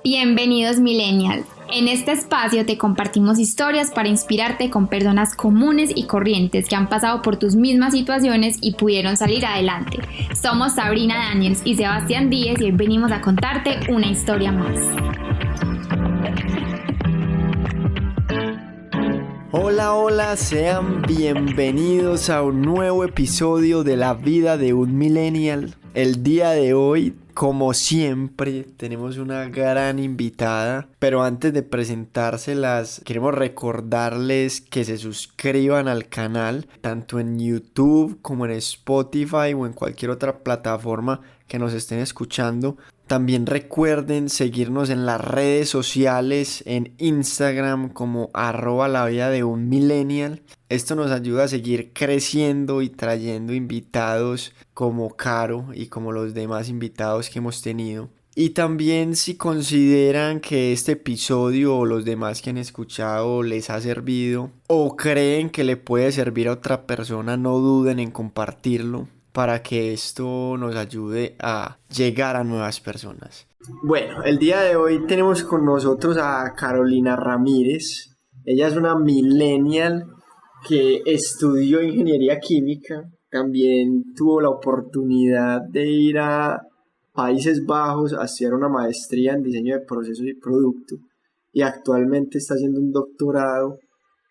Bienvenidos Millennials. En este espacio te compartimos historias para inspirarte con personas comunes y corrientes que han pasado por tus mismas situaciones y pudieron salir adelante. Somos Sabrina Daniels y Sebastián Díez y hoy venimos a contarte una historia más. Hola, sean bienvenidos a un nuevo episodio de La Vida de un Millennial. El día de hoy, como siempre, tenemos una gran invitada, pero antes de presentárselas, queremos recordarles que se suscriban al canal, tanto en YouTube como en Spotify o en cualquier otra plataforma que nos estén escuchando. También recuerden seguirnos en las redes sociales, en Instagram como @lavidadeunmillennial. Esto nos ayuda a seguir creciendo y trayendo invitados como Caro y como los demás invitados que hemos tenido. Y también si consideran que este episodio o los demás que han escuchado les ha servido o creen que le puede servir a otra persona, no duden en compartirlo para que esto nos ayude a llegar a nuevas personas. Bueno, el día de hoy tenemos con nosotros a Carolina Ramírez. Ella es una millennial que estudió ingeniería química. También tuvo la oportunidad de ir a Países Bajos a estudiar una maestría en diseño de procesos y producto. Y actualmente está haciendo un doctorado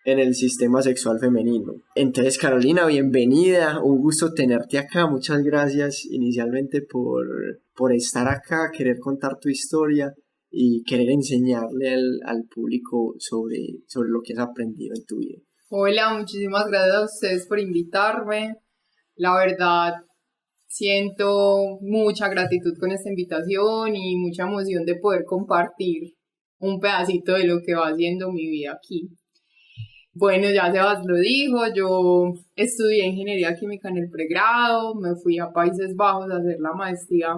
en el sistema sexual femenino. Entonces, Carolina, bienvenida, un gusto tenerte acá, muchas gracias inicialmente por estar acá, querer contar tu historia y querer enseñarle al público sobre lo que has aprendido en tu vida. Hola, muchísimas gracias a ustedes por invitarme. La verdad, siento mucha gratitud con esta invitación y mucha emoción de poder compartir un pedacito de lo que va haciendo mi vida aquí. Bueno, ya Sebas lo dijo, yo estudié ingeniería química en el pregrado, me fui a Países Bajos a hacer la maestría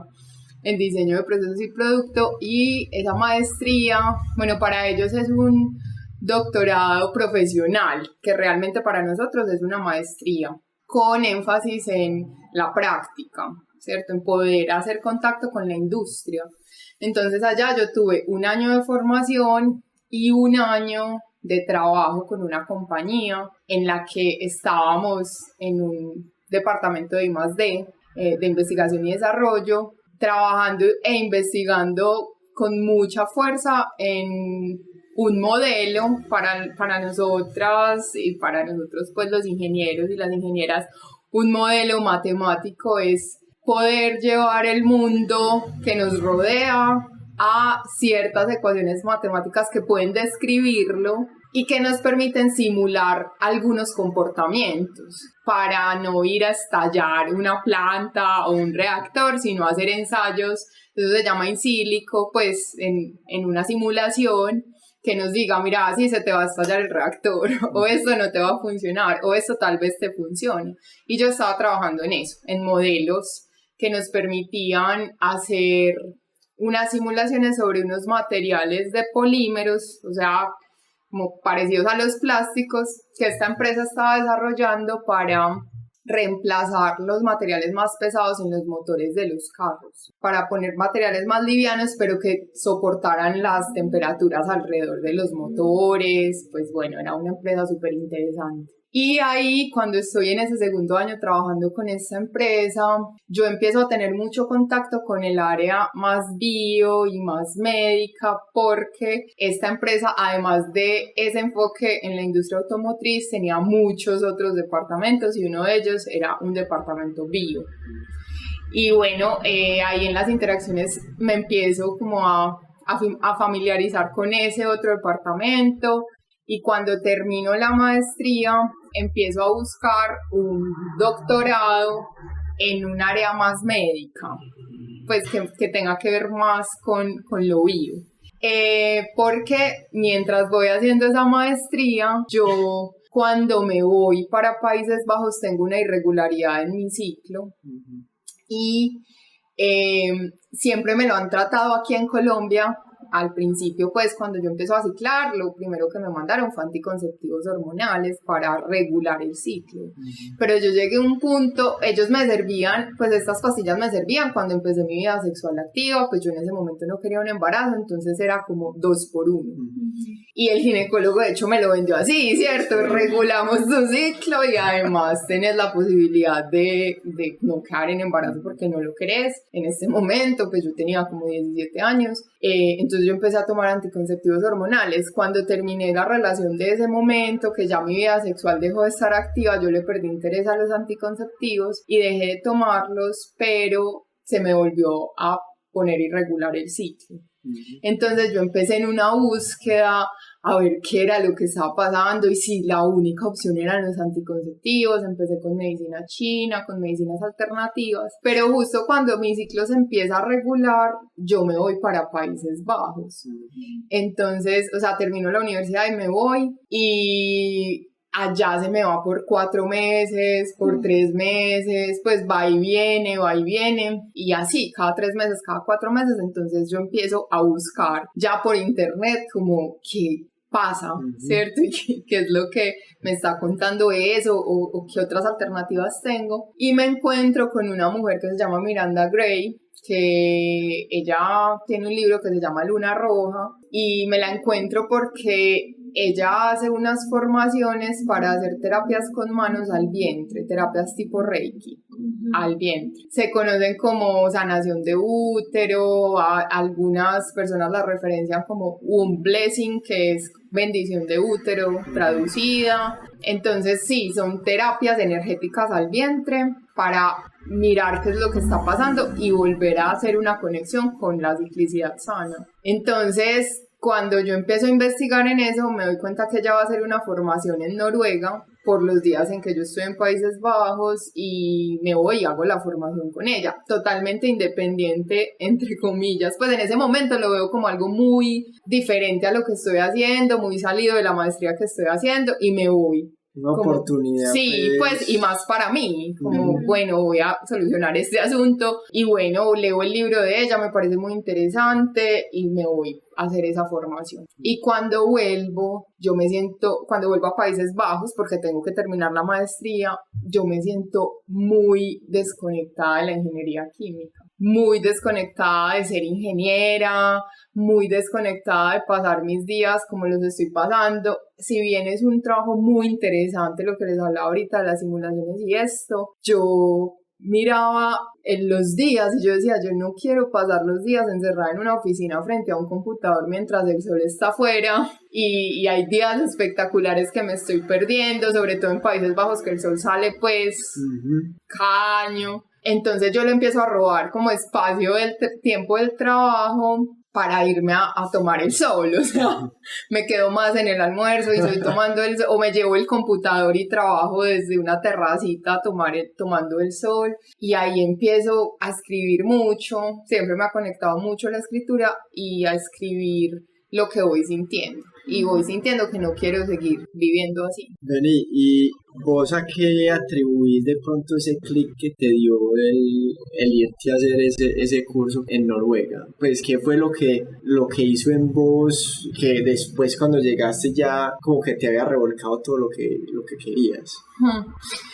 en diseño de procesos y producto, y esa maestría, bueno, para ellos es un doctorado profesional, que realmente para nosotros es una maestría, con énfasis en la práctica, ¿cierto? En poder hacer contacto con la industria. Entonces allá yo tuve un año de formación y un año de trabajo con una compañía en la que estábamos en un departamento de I+D, de investigación y desarrollo, trabajando e investigando con mucha fuerza en un modelo para nosotras y para nosotros, pues los ingenieros y las ingenieras. Un modelo matemático es poder llevar el mundo que nos rodea a ciertas ecuaciones matemáticas que pueden describirlo y que nos permiten simular algunos comportamientos para no ir a estallar una planta o un reactor, sino hacer ensayos. Eso se llama in silico, pues en una simulación que nos diga, mira, así se te va a estallar el reactor, o esto no te va a funcionar, o esto tal vez te funcione. Y yo estaba trabajando en eso, en modelos que nos permitían hacer unas simulaciones sobre unos materiales de polímeros, o sea, como parecidos a los plásticos, que esta empresa estaba desarrollando para reemplazar los materiales más pesados en los motores de los carros, para poner materiales más livianos, pero que soportaran las temperaturas alrededor de los motores. Pues bueno, era una empresa súper interesante. Y ahí, cuando estoy en ese segundo año trabajando con esta empresa, yo empiezo a tener mucho contacto con el área más bio y más médica, porque esta empresa, además de ese enfoque en la industria automotriz, tenía muchos otros departamentos y uno de ellos era un departamento bio. Y bueno, ahí en las interacciones me empiezo como a familiarizar con ese otro departamento. Y cuando termino la maestría, empiezo a buscar un doctorado en un área más médica, pues que tenga que ver más con lo bio. Porque mientras voy haciendo esa maestría, yo cuando me voy para Países Bajos tengo una irregularidad en mi ciclo. Y siempre me lo han tratado aquí en Colombia al principio, pues cuando yo empecé a ciclar, lo primero que me mandaron fue anticonceptivos hormonales para regular el ciclo. Pero yo llegué a un punto, ellos me servían, pues estas pastillas me servían cuando empecé mi vida sexual activa, pues yo en ese momento no quería un embarazo, entonces era como 2 por 1. Y el ginecólogo de hecho me lo vendió así, ¿cierto? Regulamos tu ciclo y además tenés la posibilidad de no quedar en embarazo porque no lo querés. En este momento, pues yo tenía como 17 años, entonces yo empecé a tomar anticonceptivos hormonales. Cuando terminé la relación de ese momento, que ya mi vida sexual dejó de estar activa, yo le perdí interés a los anticonceptivos y dejé de tomarlos, pero se me volvió a poner irregular el ciclo. Entonces yo empecé en una búsqueda a ver qué era lo que estaba pasando y si la única opción eran los anticonceptivos. Empecé con medicina china, con medicinas alternativas, pero justo cuando mi ciclo se empieza a regular, yo me voy para Países Bajos. Entonces, o sea, termino la universidad y me voy y allá se me va por 4 meses, por 3 meses, pues va y viene, y así, cada 3 meses, cada 4 meses. Entonces yo empiezo a buscar ya por internet como qué pasa, ¿cierto? Y qué es lo que me está contando eso, o qué otras alternativas tengo. Y me encuentro con una mujer que se llama Miranda Gray, que ella tiene un libro que se llama Luna Roja, y me la encuentro porque ella hace unas formaciones para hacer terapias con manos al vientre, terapias tipo Reiki al vientre. Se conocen como sanación de útero, algunas personas la referencian como un blessing, que es bendición de útero traducida. Entonces sí, son terapias energéticas al vientre para mirar qué es lo que está pasando y volver a hacer una conexión con la ciclicidad sana. Entonces, cuando yo empiezo a investigar en eso, me doy cuenta que ella va a hacer una formación en Noruega por los días en que yo estoy en Países Bajos, y me voy y hago la formación con ella, totalmente independiente, entre comillas. Pues en ese momento lo veo como algo muy diferente a lo que estoy haciendo, muy salido de la maestría que estoy haciendo, y me voy. Una como, oportunidad. Sí, pues, y más para mí, como, bueno, voy a solucionar este asunto, y bueno, leo el libro de ella, me parece muy interesante, y me voy a hacer esa formación. Y cuando vuelvo, cuando vuelvo a Países Bajos, porque tengo que terminar la maestría, yo me siento muy desconectada de la ingeniería química, muy desconectada de ser ingeniera, muy desconectada de pasar mis días como los estoy pasando. Si bien es un trabajo muy interesante lo que les hablaba ahorita de las simulaciones y esto, yo miraba en los días y yo decía, yo no quiero pasar los días encerrada en una oficina frente a un computador mientras el sol está afuera, y hay días espectaculares que me estoy perdiendo, sobre todo en Países Bajos, que el sol sale pues cada año. Entonces yo le empiezo a robar como espacio del tiempo del trabajo para irme a tomar el sol, o sea, me quedo más en el almuerzo y estoy tomando el sol, o me llevo el computador y trabajo desde una terracita tomando el sol, y ahí empiezo a escribir mucho. Siempre me ha conectado mucho la escritura y a escribir lo que voy sintiendo, y voy sintiendo que no quiero seguir viviendo así. Vení, ¿y vos a qué atribuís de pronto ese clic que te dio el irte a hacer ese curso en Noruega? Pues, ¿qué fue lo que hizo en vos que después cuando llegaste ya como que te había revolcado todo lo que querías?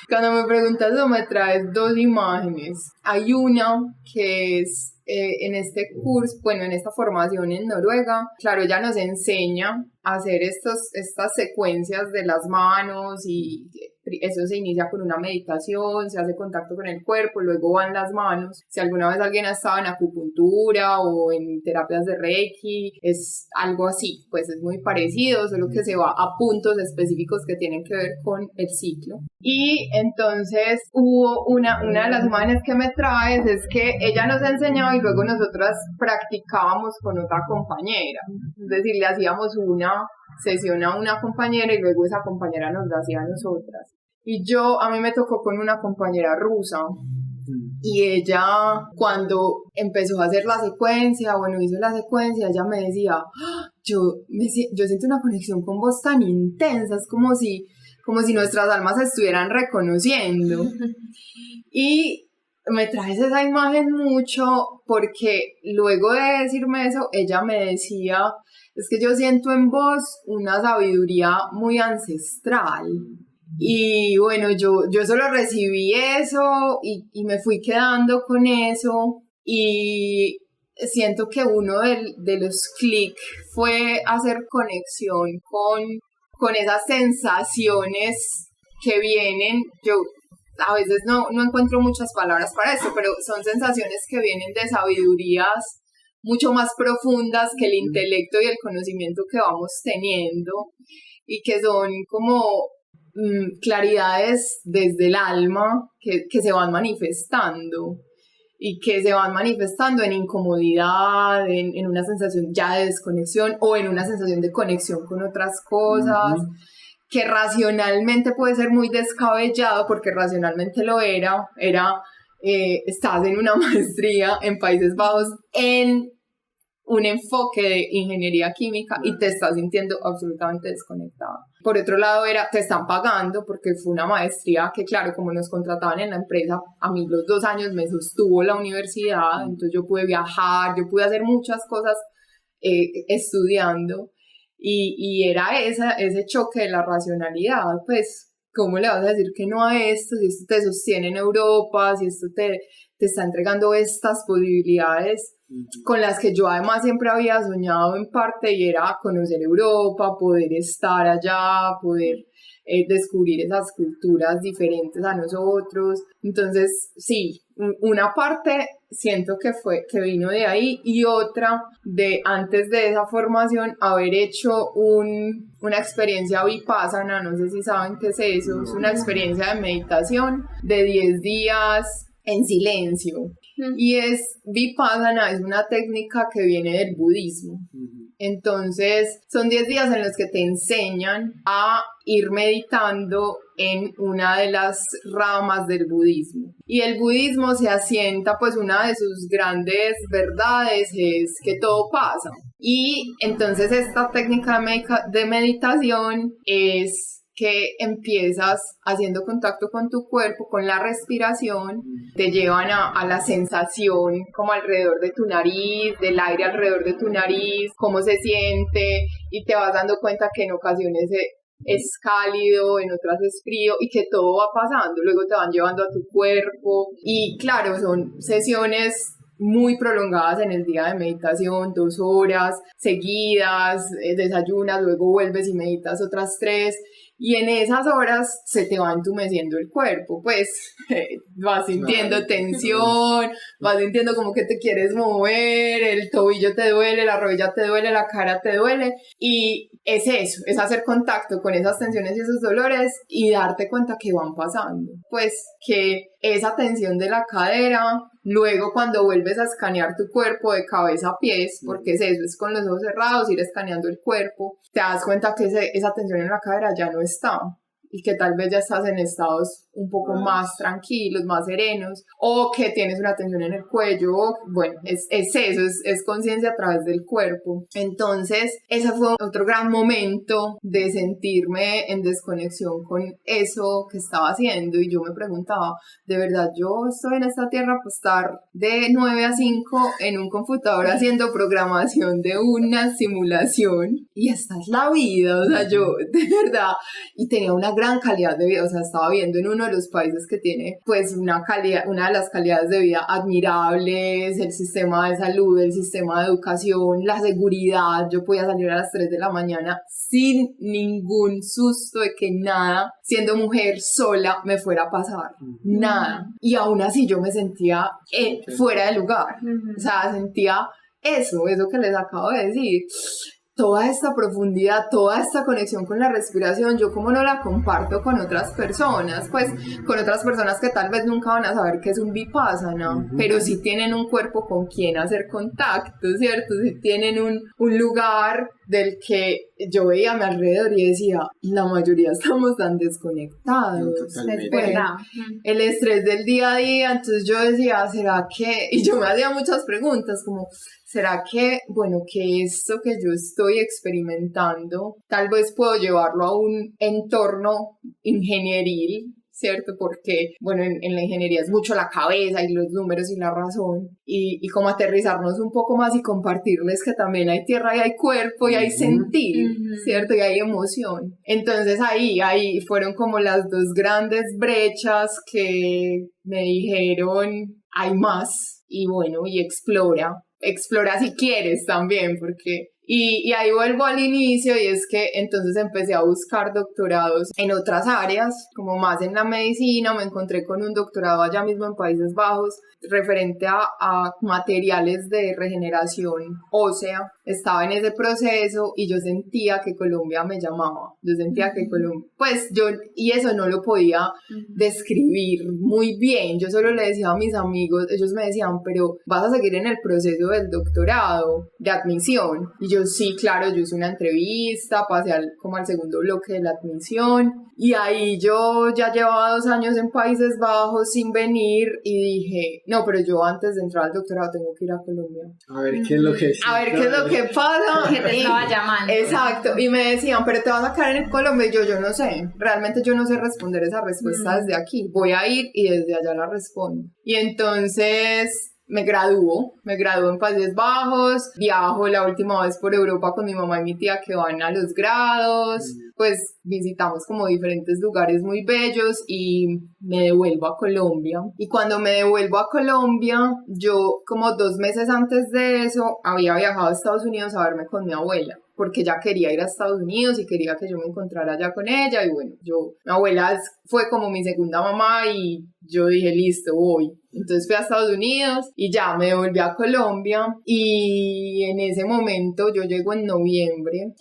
Cuando me preguntas eso me traes 2 imágenes. Hay una que es en este curso, bueno, en esta formación en Noruega, claro, ella nos enseña a hacer estas secuencias de las manos, y eso se inicia con una meditación, se hace contacto con el cuerpo, luego van las manos. Si alguna vez alguien ha estado en acupuntura o en terapias de Reiki, es algo así, pues es muy parecido, solo que se va a puntos específicos que tienen que ver con el ciclo. Y entonces hubo una de las imágenes que me traes, es que ella nos enseñaba y luego nosotras practicábamos con otra compañera, es decir, le hacíamos una sesión a una compañera y luego esa compañera nos la hacía a nosotras. Y a mí me tocó con una compañera rusa, y ella cuando empezó a hacer la secuencia, hizo la secuencia, ella me decía, yo siento una conexión con vos tan intensa, es como si nuestras almas se estuvieran reconociendo. Y me traes esa imagen mucho porque luego de decirme eso, ella me decía, es que yo siento en vos una sabiduría muy ancestral. Y bueno, yo solo recibí eso y me fui quedando con eso y siento que uno de los clics fue hacer conexión con esas sensaciones que vienen. Yo a veces no encuentro muchas palabras para eso, pero son sensaciones que vienen de sabidurías mucho más profundas que el intelecto y el conocimiento que vamos teniendo y que son como claridades desde el alma que se van manifestando y que se van manifestando en incomodidad, en una sensación ya de desconexión o en una sensación de conexión con otras cosas, que racionalmente puede ser muy descabellado, porque racionalmente lo era, estás en una maestría en Países Bajos en un enfoque de ingeniería química y te estás sintiendo absolutamente desconectada. Por otro lado te están pagando porque fue una maestría que, claro, como nos contrataban en la empresa, a mí los 2 años me sostuvo la universidad, entonces yo pude viajar, yo pude hacer muchas cosas estudiando y era ese choque de la racionalidad, pues, ¿cómo le vas a decir que no a esto? Si esto te sostiene en Europa, si esto te está entregando estas posibilidades con las que yo además siempre había soñado en parte, y era conocer Europa, poder estar allá, poder descubrir esas culturas diferentes a nosotros. Entonces, sí, una parte siento que vino de ahí, y otra de antes de esa formación haber hecho una experiencia vipassana. No sé si saben qué es eso. Es una experiencia de meditación de 10 días en silencio. Y vipassana es una técnica que viene del budismo. Entonces son 10 días en los que te enseñan a ir meditando en una de las ramas del budismo. Y el budismo se asienta, pues una de sus grandes verdades es que todo pasa. Y entonces esta técnica de meditación es que empiezas haciendo contacto con tu cuerpo, con la respiración, te llevan a la sensación como alrededor de tu nariz, del aire alrededor de tu nariz, cómo se siente, y te vas dando cuenta que en ocasiones es cálido, en otras es frío, y que todo va pasando. Luego te van llevando a tu cuerpo, y claro, son sesiones muy prolongadas en el día de meditación, 2 horas seguidas, desayunas, luego vuelves y meditas otras 3, y en esas horas se te va entumeciendo el cuerpo, pues vas sintiendo tensión, vas sintiendo como que te quieres mover, el tobillo te duele, la rodilla te duele, la cara te duele, y es eso, es hacer contacto con esas tensiones y esos dolores y darte cuenta que van pasando, pues que esa tensión de la cadera, luego cuando vuelves a escanear tu cuerpo de cabeza a pies, porque es eso, es con los ojos cerrados, ir escaneando el cuerpo, te das cuenta que esa tensión en la cadera ya no está, y que tal vez ya estás en estados un poco más tranquilos, más serenos, o que tienes una tensión en el cuello. Bueno, es eso, es conciencia a través del cuerpo. Entonces, ese fue otro gran momento de sentirme en desconexión con eso que estaba haciendo, y yo me preguntaba, ¿de verdad yo estoy en esta tierra para estar de 9 a 5 en un computador haciendo programación de una simulación? Y esta es la vida, o sea, yo de verdad, y tenía una gran calidad de vida, o sea, estaba viviendo en uno de los países que tiene pues una de las calidades de vida admirables, el sistema de salud, el sistema de educación, la seguridad. Yo podía salir a las 3 de la mañana sin ningún susto de que nada, siendo mujer sola, me fuera a pasar, nada, y aún así yo me sentía fuera de lugar, o sea, sentía eso que les acabo de decir. Toda esta profundidad, toda esta conexión con la respiración, yo como no la comparto con otras personas, pues con otras personas que tal vez nunca van a saber qué es un vipassana, pero sí tienen un cuerpo con quien hacer contacto, ¿cierto? Sí tienen un lugar del que yo veía a mi alrededor y decía, la mayoría estamos tan desconectados. Es verdad. El estrés del día a día, entonces yo decía, ¿será que? Y yo me hacía muchas preguntas como, ¿será que, bueno, que esto que yo estoy experimentando, tal vez puedo llevarlo a un entorno ingenieril, ¿cierto? Porque, bueno, en la ingeniería es mucho la cabeza y los números y la razón, y como aterrizarnos un poco más y compartirles que también hay tierra y hay cuerpo y hay sentir, ¿cierto? Y hay emoción. Entonces ahí fueron como las dos grandes brechas que me dijeron, hay más, y bueno, y explora si quieres también, porque... Y ahí vuelvo al inicio, y es que entonces empecé a buscar doctorados en otras áreas, como más en la medicina. Me encontré con un doctorado allá mismo en Países Bajos, referente a materiales de regeneración ósea. Estaba en ese proceso y yo sentía que Colombia me llamaba. Yo sentía que Colombia, pues yo, y eso no lo podía describir muy bien. Yo solo le decía a mis amigos, ellos me decían, pero vas a seguir en el proceso del doctorado, de admisión. Y yo, sí, claro, yo hice una entrevista, pasé como al segundo bloque de la admisión, y ahí yo ya llevaba 2 años en Países Bajos sin venir, y dije, no, pero yo antes de entrar al doctorado tengo que ir a Colombia. A ver qué es lo que... A ver qué es lo que pasa. Que te estaba llamando. Exacto, y me decían, pero te vas a quedar en Colombia, y yo no sé, realmente yo no sé responder esa respuesta desde aquí, voy a ir y desde allá la respondo. Y entonces... Me gradúo en Países Bajos, viajo la última vez por Europa con mi mamá y mi tía que van a los grados, pues visitamos como diferentes lugares muy bellos y me devuelvo a Colombia. Y cuando me devuelvo a Colombia, yo como 2 meses antes de eso había viajado a Estados Unidos a verme con mi abuela, porque ella quería ir a Estados Unidos y quería que yo me encontrara allá con ella, y bueno, mi abuela fue como mi segunda mamá, y yo dije, listo, voy. Entonces fui a Estados Unidos y ya me devolví a Colombia, y en ese momento yo llego en noviembre,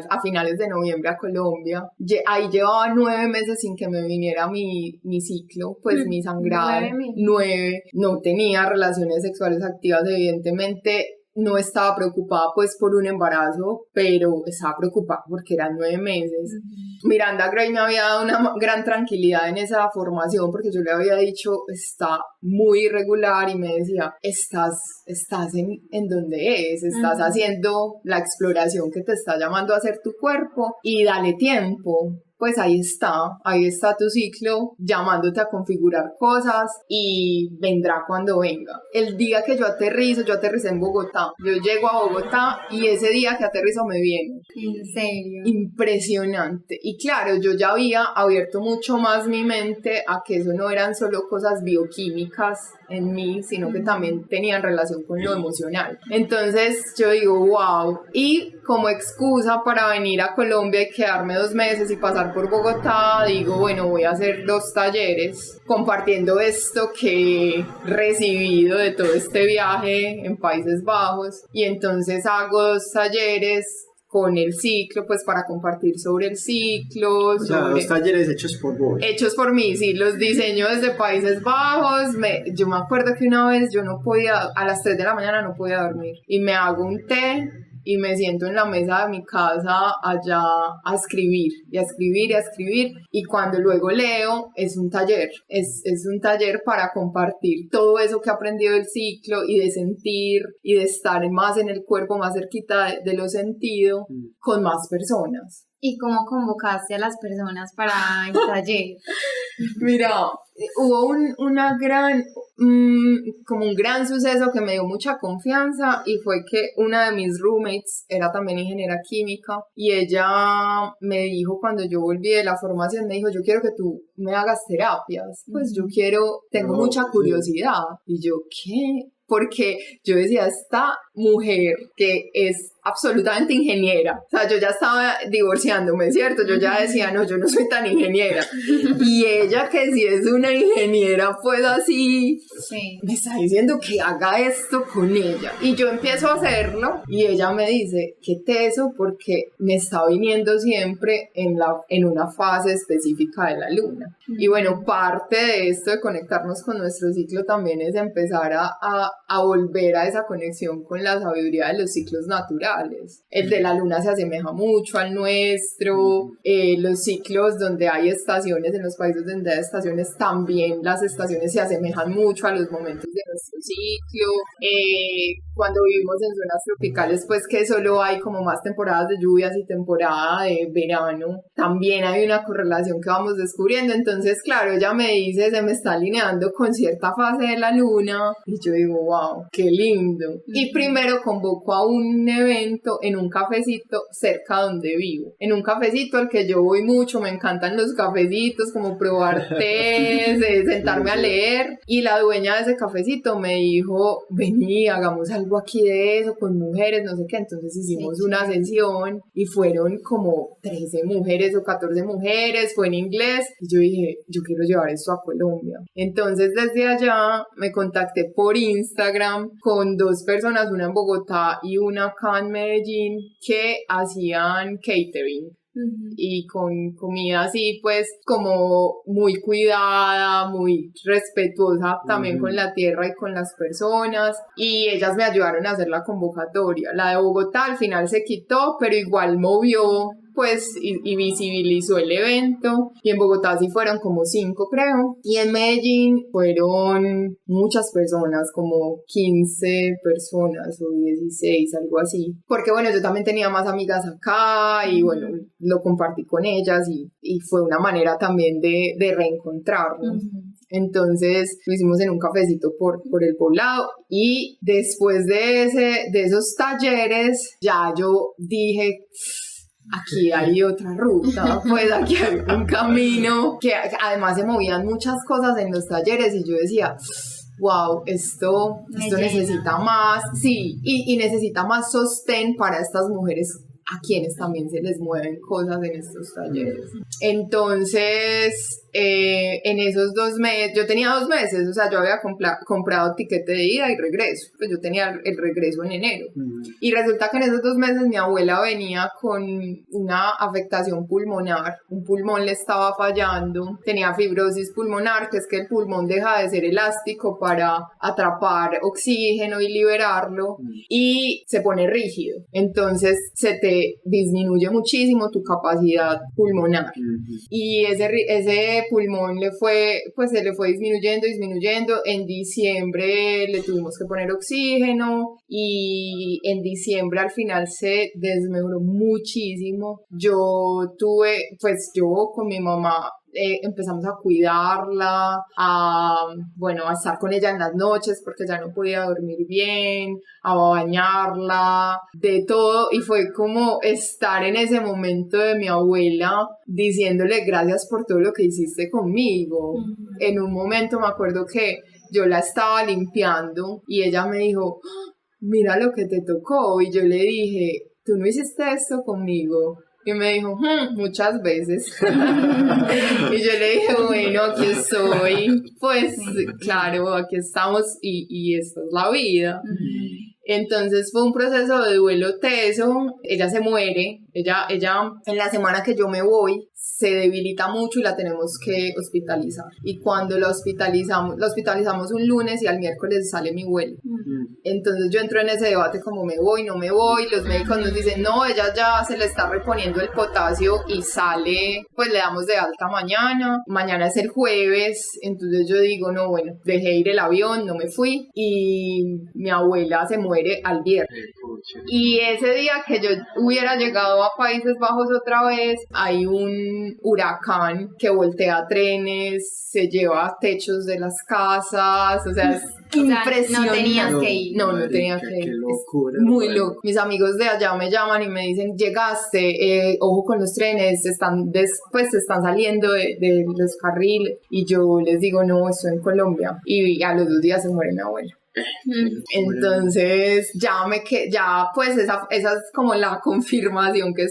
a finales de noviembre a Colombia. Ahí llevaba 9 meses sin que me viniera mi ciclo, pues mi sangrado. 9, no tenía relaciones sexuales activas, evidentemente. No estaba preocupada pues por un embarazo, pero estaba preocupada porque eran 9 meses. Miranda Gray me había dado una gran tranquilidad en esa formación, porque yo le había dicho, está muy irregular, y me decía, estás en donde estás haciendo la exploración que te está llamando a hacer tu cuerpo, y dale tiempo. Pues ahí está tu ciclo llamándote a configurar cosas, y vendrá cuando venga. El día que yo aterricé en Bogotá. Yo llego a Bogotá y ese día que aterrizo me viene. ¿En serio? Impresionante. Y claro, yo ya había abierto mucho más mi mente a que eso no eran solo cosas bioquímicas en mí, sino que también tenían relación con lo emocional. Entonces yo digo, wow. Y como excusa para venir a Colombia y quedarme 2 meses y pasar por Bogotá, digo, bueno, voy a hacer 2 talleres compartiendo esto que he recibido de todo este viaje en Países Bajos. Y entonces hago 2 talleres con el ciclo, pues para compartir sobre el ciclo. O sea, 2 talleres hechos por vos. Hechos por mí, sí, los diseño desde Países Bajos. Yo me acuerdo que una vez yo no podía, a las 3 de la mañana no podía dormir, y me hago un té y me siento en la mesa de mi casa allá a escribir, y a escribir, y a escribir, y cuando luego leo, es un taller, es un taller para compartir todo eso que he aprendido del ciclo, y de sentir, y de estar más en el cuerpo, más cerquita de lo sentido, con más personas. ¿Y cómo convocaste a las personas para el taller? Mira, hubo como un gran suceso que me dio mucha confianza, y fue que una de mis roommates era también ingeniera química, y ella me dijo, cuando yo volví de la formación, me dijo, yo quiero que tú me hagas terapias, pues tengo mucha curiosidad. Y yo, ¿qué? Porque yo decía, esta mujer que es absolutamente ingeniera, o sea, yo ya estaba divorciándome, ¿cierto? Yo ya decía, no, yo no soy tan ingeniera. Y ella, que si es una ingeniera, pues así, sí, me está diciendo que haga esto con ella. Y yo empiezo a hacerlo, y ella me dice, qué teso, porque me está viniendo siempre en una fase específica de la luna. Y bueno, parte de esto de conectarnos con nuestro ciclo también es empezar a a volver a esa conexión con la sabiduría de los ciclos naturales. El de la luna se asemeja mucho al nuestro, los ciclos donde hay estaciones, en los países donde hay estaciones también las estaciones se asemejan mucho a los momentos de nuestro ciclo. Cuando vivimos en zonas tropicales, pues que solo hay como más temporadas de lluvias y temporada de verano, también hay una correlación que vamos descubriendo. Entonces, claro, ella me dice, se me está alineando con cierta fase de la luna, y yo digo, wow, qué lindo. Y primero convoco a un evento en un cafecito cerca donde vivo, en un cafecito al que yo voy mucho, me encantan los cafecitos, como probar tés, sentarme a leer, y la dueña de ese cafecito me dijo, vení, hagamos algo aquí de eso, con mujeres, no sé qué. Entonces hicimos una sesión y fueron como 13 mujeres o 14 mujeres, fue en inglés, y yo dije, yo quiero llevar esto a Colombia. Entonces desde allá me contacté por Instagram con 2 personas, una en Bogotá y una acá en Medellín, que hacían catering. Y con comida así pues como muy cuidada, muy respetuosa también con la tierra y con las personas, y ellas me ayudaron a hacer la convocatoria. La de Bogotá al final se quitó, pero igual movió pues y visibilizó el evento, y en Bogotá sí fueron como 5 creo, y en Medellín fueron muchas personas, como 15 personas o 16, algo así, porque bueno, yo también tenía más amigas acá y bueno, lo compartí con ellas y fue una manera también de reencontrarnos. Entonces lo hicimos en un cafecito por el poblado, y después de esos talleres ya yo dije, aquí hay otra ruta, pues aquí hay un camino, que además se movían muchas cosas en los talleres, y yo decía, wow, esto necesita más, sí, y necesita más sostén para estas mujeres a quienes también se les mueven cosas en estos talleres. Entonces, en esos 2 meses, yo tenía 2 meses, o sea, yo había comprado tiquete de ida y regreso, pues yo tenía el regreso en enero, y resulta que en esos 2 meses mi abuela venía con una afectación pulmonar, un pulmón le estaba fallando, tenía fibrosis pulmonar, que es que el pulmón deja de ser elástico para atrapar oxígeno y liberarlo, y se pone rígido, entonces se te disminuye muchísimo tu capacidad pulmonar, y ese pulmón se le fue disminuyendo. En diciembre le tuvimos que poner oxígeno, y en diciembre al final se desmejoró muchísimo. Yo con mi mamá empezamos a cuidarla, a estar con ella en las noches porque ya no podía dormir bien, a bañarla, de todo, y fue como estar en ese momento de mi abuela diciéndole gracias por todo lo que hiciste conmigo. En un momento me acuerdo que yo la estaba limpiando y ella me dijo, mira lo que te tocó, y yo le dije, tú no hiciste esto conmigo. Y me dijo, muchas veces. Y yo le dije, bueno, aquí estoy. Pues claro, aquí estamos y esta es la vida. Entonces fue un proceso de duelo teso. Ella se muere. Ella en la semana que yo me voy se debilita mucho y la tenemos que hospitalizar. Y cuando la hospitalizamos un lunes y al miércoles sale mi vuelo. Entonces yo entro en ese debate como me voy, no me voy. Los médicos nos dicen, no, ella ya se le está reponiendo el potasio y sale, pues le damos de alta mañana. Mañana es el jueves. Entonces yo digo, no, bueno, dejé ir el avión, no me fui. Y mi abuela se muere al viernes. Y ese día que yo hubiera llegado a Países Bajos otra vez, hay un huracán que voltea trenes, se lleva techos de las casas, o sea, es impresionante. No tenías que ir. No tenía que ir. Qué locura. Muy loco. Mis amigos de allá me llaman y me dicen, llegaste, ojo con los trenes, se están saliendo de los carriles. Y yo les digo, no, estoy en Colombia. Y a los 2 días se muere mi abuela. Entonces esa es como la confirmación que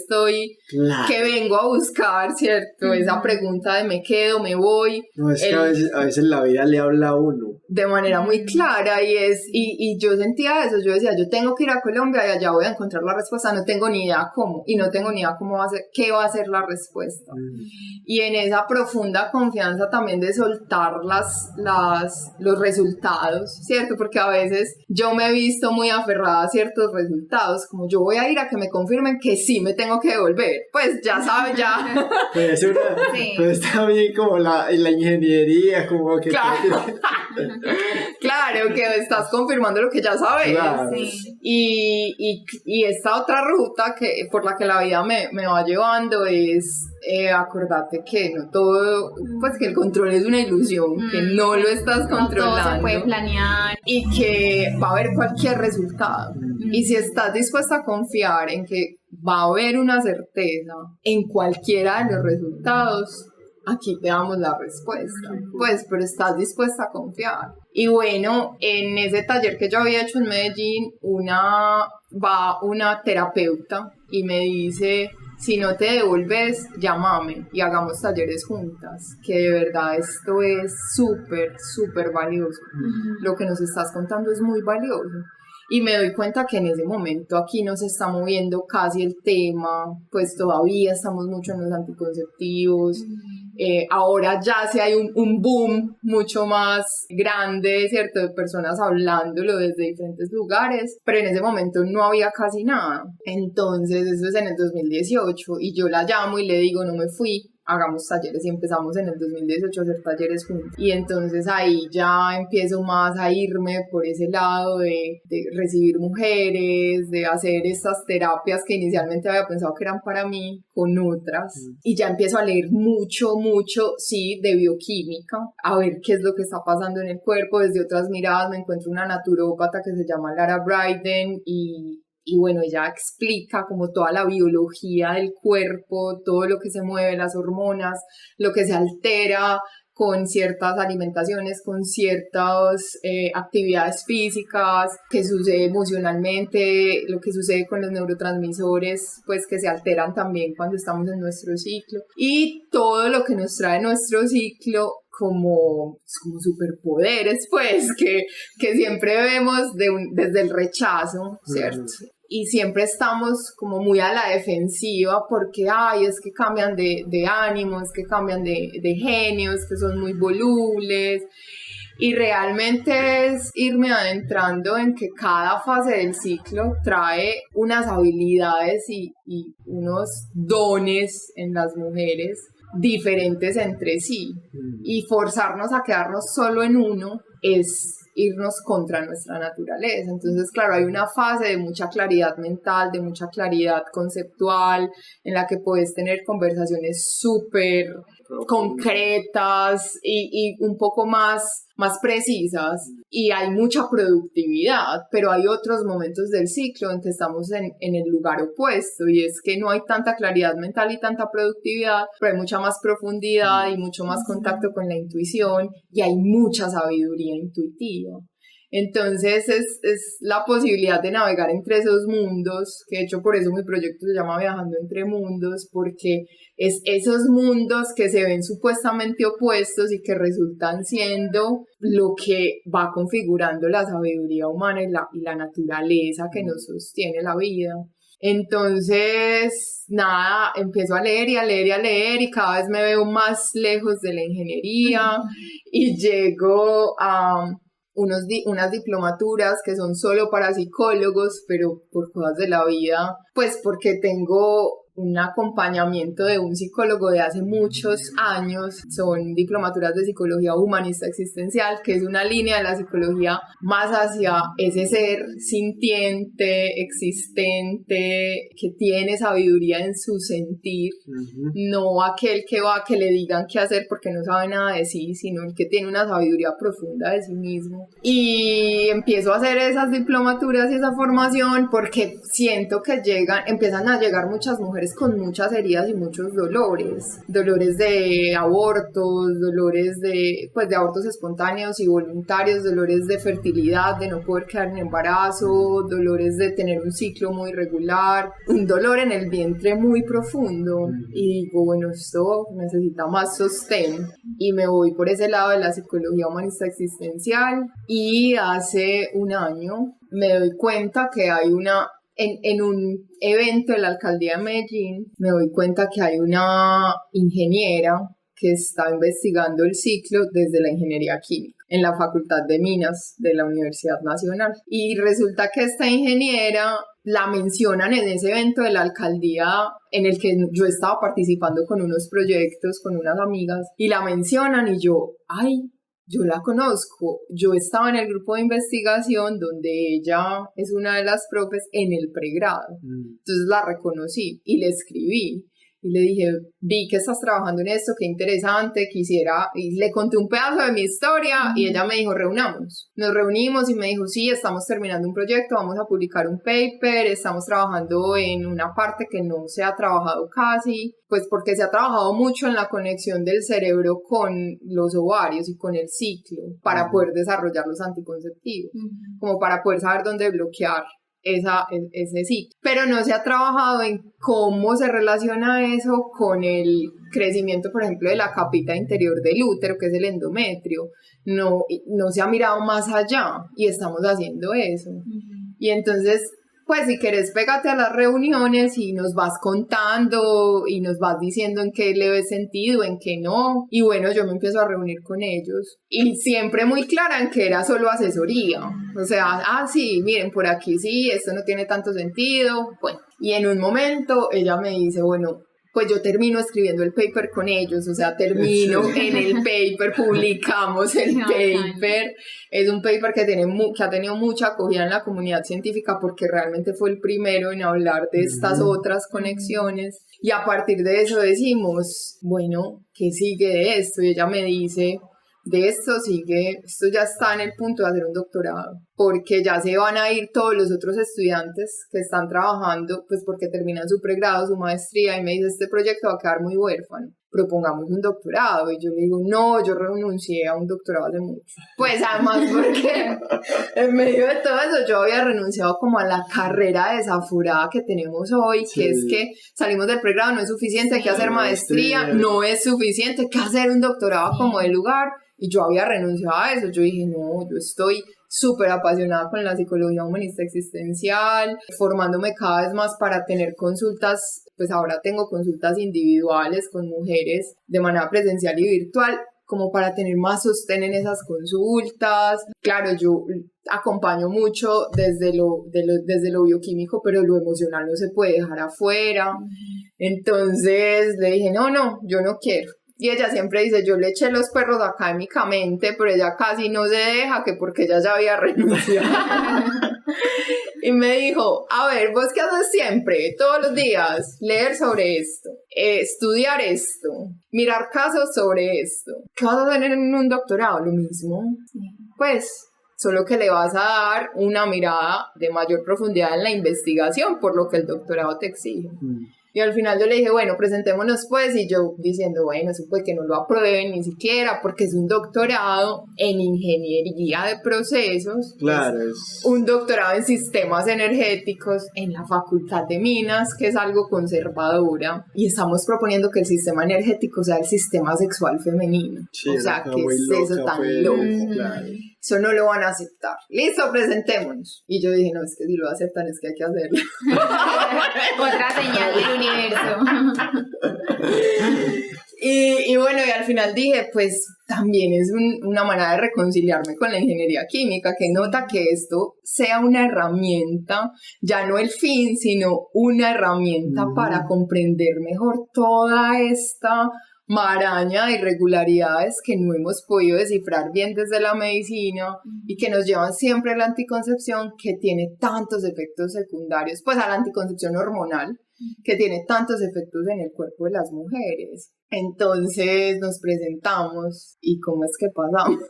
que vengo a buscar, ¿cierto? Esa pregunta de me quedo, me voy. No, es que a veces la vida le habla a uno de manera muy clara, y yo sentía eso. Yo decía, yo tengo que ir a Colombia y allá voy a encontrar la respuesta. No tengo ni idea cómo, y no tengo ni idea qué va a ser la respuesta. Y en esa profunda confianza también de soltar los resultados, ¿cierto? Porque porque a veces yo me he visto muy aferrada a ciertos resultados, como yo voy a ir a que me confirmen que sí me tengo que devolver, pues ya sabes, ya. Pues, Sí. pues también como la ingeniería, como que... Claro. Claro, que estás confirmando lo que ya sabes. Claro. Sí. Y esta otra ruta que, por la que la vida me va llevando es acordate que no todo, pues que el control es una ilusión, que no lo estás No controlando. todo se puede planear. Y que va a haber cualquier resultado. Y si estás dispuesta a confiar en que va a haber una certeza en cualquiera de los resultados, aquí te damos la respuesta. Pues, pero estás dispuesta a confiar. Y bueno, en ese taller que yo había hecho en Medellín, va una terapeuta y me dice: si no te devuelves, llámame y hagamos talleres juntas, que de verdad esto es súper, súper valioso. Lo que nos estás contando es muy valioso. Y me doy cuenta que en ese momento aquí no se está moviendo casi el tema, pues todavía estamos mucho en los anticonceptivos. Ahora ya sí hay un boom mucho más grande, ¿cierto? De personas hablándolo desde diferentes lugares, pero en ese momento no había casi nada. Entonces eso es en el 2018 y yo la llamo y le digo: no me fui, hagamos talleres, y empezamos en el 2018 a hacer talleres juntos. Y entonces ahí ya empiezo más a irme por ese lado de recibir mujeres, de hacer estas terapias que inicialmente había pensado que eran para mí, con otras. Y ya empiezo a leer mucho, sí, de bioquímica, a ver qué es lo que está pasando en el cuerpo. Desde otras miradas me encuentro una naturópata que se llama Lara Bryden y bueno, ella explica como toda la biología del cuerpo, todo lo que se mueve, las hormonas, lo que se altera con ciertas alimentaciones, con ciertas actividades físicas, qué sucede emocionalmente, lo que sucede con los neurotransmisores, pues que se alteran también cuando estamos en nuestro ciclo, y todo lo que nos trae nuestro ciclo como superpoderes, pues, que siempre vemos desde el rechazo, ¿cierto? Y siempre estamos como muy a la defensiva porque, es que cambian de ánimo, es que cambian de genios, que son muy volubles. Y realmente es irme adentrando en que cada fase del ciclo trae unas habilidades y unos dones en las mujeres diferentes entre sí. Y forzarnos a quedarnos solo en uno es irnos contra nuestra naturaleza. Entonces, claro, hay una fase de mucha claridad mental, de mucha claridad conceptual, en la que puedes tener conversaciones súper concretas y un poco más precisas, y hay mucha productividad, pero hay otros momentos del ciclo en que estamos en el lugar opuesto, y es que no hay tanta claridad mental y tanta productividad, pero hay mucha más profundidad y mucho más contacto con la intuición, y hay mucha sabiduría intuitiva. Entonces es la posibilidad de navegar entre esos mundos, que de hecho por eso mi proyecto se llama Viajando entre Mundos, porque es esos mundos que se ven supuestamente opuestos y que resultan siendo lo que va configurando la sabiduría humana y la naturaleza que nos sostiene la vida. Entonces, nada, empiezo a leer y a leer y a leer, y cada vez me veo más lejos de la ingeniería y llego a unas diplomaturas que son solo para psicólogos, pero por cosas de la vida, pues porque tengo un acompañamiento de un psicólogo de hace muchos años. Son diplomaturas de psicología humanista existencial, que es una línea de la psicología más hacia ese ser sintiente, existente, que tiene sabiduría en su sentir, no aquel que va a que le digan qué hacer porque no sabe nada de sí, sino el que tiene una sabiduría profunda de sí mismo. Y empiezo a hacer esas diplomaturas y esa formación porque siento que empiezan a llegar muchas mujeres con muchas heridas y muchos dolores de abortos, dolores de abortos espontáneos y voluntarios, dolores de fertilidad, de no poder quedar en embarazo, dolores de tener un ciclo muy irregular, un dolor en el vientre muy profundo, y digo, bueno, esto necesita más sostén, y me voy por ese lado de la psicología humanista existencial. Y hace un año me doy cuenta que hay en un evento de la alcaldía de Medellín, me doy cuenta que hay una ingeniera que está investigando el ciclo desde la ingeniería química. en la Facultad de Minas de la Universidad Nacional. Y resulta que esta ingeniera la mencionan en ese evento de la alcaldía en el que yo estaba participando con unos proyectos, con unas amigas, y la mencionan y yo, ay, yo la conozco, yo estaba en el grupo de investigación donde ella es una de las profes en el pregrado. Entonces la reconocí y le escribí. Y le dije, vi que estás trabajando en esto, qué interesante, quisiera... Y le conté un pedazo de mi historia y ella me dijo, reunámonos. Nos reunimos y me dijo, sí, estamos terminando un proyecto, vamos a publicar un paper, estamos trabajando en una parte que no se ha trabajado casi, pues porque se ha trabajado mucho en la conexión del cerebro con los ovarios y con el ciclo para poder desarrollar los anticonceptivos, como para poder saber dónde bloquear ese ciclo, pero no se ha trabajado en cómo se relaciona eso con el crecimiento, por ejemplo, de la capita interior del útero, que es el endometrio. No se ha mirado más allá y estamos haciendo eso. Y entonces, pues si querés, pégate a las reuniones y nos vas contando y nos vas diciendo en qué le ves sentido, en qué no. Y bueno, yo me empiezo a reunir con ellos y siempre muy clara en que era solo asesoría. O sea, sí, miren, por aquí sí, esto no tiene tanto sentido. Bueno, y en un momento ella me dice, bueno, pues yo termino escribiendo el paper con ellos, o sea, termino en el paper, publicamos el paper. Es un paper que ha tenido mucha acogida en la comunidad científica porque realmente fue el primero en hablar de estas otras conexiones. Y a partir de eso decimos, bueno, ¿qué sigue de esto? Y ella me dice, de esto ya está en el punto de hacer un doctorado, porque ya se van a ir todos los otros estudiantes que están trabajando, pues porque terminan su pregrado, su maestría, y me dice, este proyecto va a quedar muy huérfano, propongamos un doctorado. Y yo le digo, no, yo renuncié a un doctorado hace mucho, pues además porque en medio de todo eso yo había renunciado como a la carrera desaforada que tenemos hoy, que es que salimos del pregrado, no es suficiente, hay que hacer maestría, no es suficiente, hay que hacer un doctorado como de lugar. Y yo había renunciado a eso. Yo dije, no, yo estoy súper apasionada con la psicología humanista existencial, formándome cada vez más para tener consultas, pues ahora tengo consultas individuales con mujeres de manera presencial y virtual, como para tener más sostén en esas consultas. Claro, yo acompaño mucho desde lo bioquímico, pero lo emocional no se puede dejar afuera. Entonces le dije, no, yo no quiero. Y ella siempre dice, yo le eché los perros académicamente, pero ella casi no se deja, que porque ella ya había renunciado. Y me dijo, a ver, ¿vos qué haces siempre? Todos los días, leer sobre esto, estudiar esto, mirar casos sobre esto. ¿Qué vas a hacer en un doctorado? Lo mismo. Pues, solo que le vas a dar una mirada de mayor profundidad en la investigación, por lo que el doctorado te exige. Y al final yo le dije, bueno, presentémonos pues, y yo diciendo, bueno, eso puede que no lo aprueben ni siquiera, porque es un doctorado en ingeniería de procesos. Claro. Es un doctorado en sistemas energéticos en la Facultad de Minas, que es algo conservadora, y estamos proponiendo que el sistema energético sea el sistema sexual femenino. Sí, o sea, ¿qué es eso tan loco? Claro. Eso no lo van a aceptar. Listo, presentémonos. Y yo dije, no, es que si lo aceptan es que hay que hacerlo. Otra señal del universo. Y bueno, y al final dije, pues también es una manera de reconciliarme con la ingeniería química, que nota que esto sea una herramienta, ya no el fin, sino una herramienta para comprender mejor toda esta maraña de irregularidades que no hemos podido descifrar bien desde la medicina y que nos llevan siempre a la anticoncepción, que tiene tantos efectos secundarios, pues a la anticoncepción hormonal, que tiene tantos efectos en el cuerpo de las mujeres. Entonces nos presentamos y ¿cómo es que pasamos?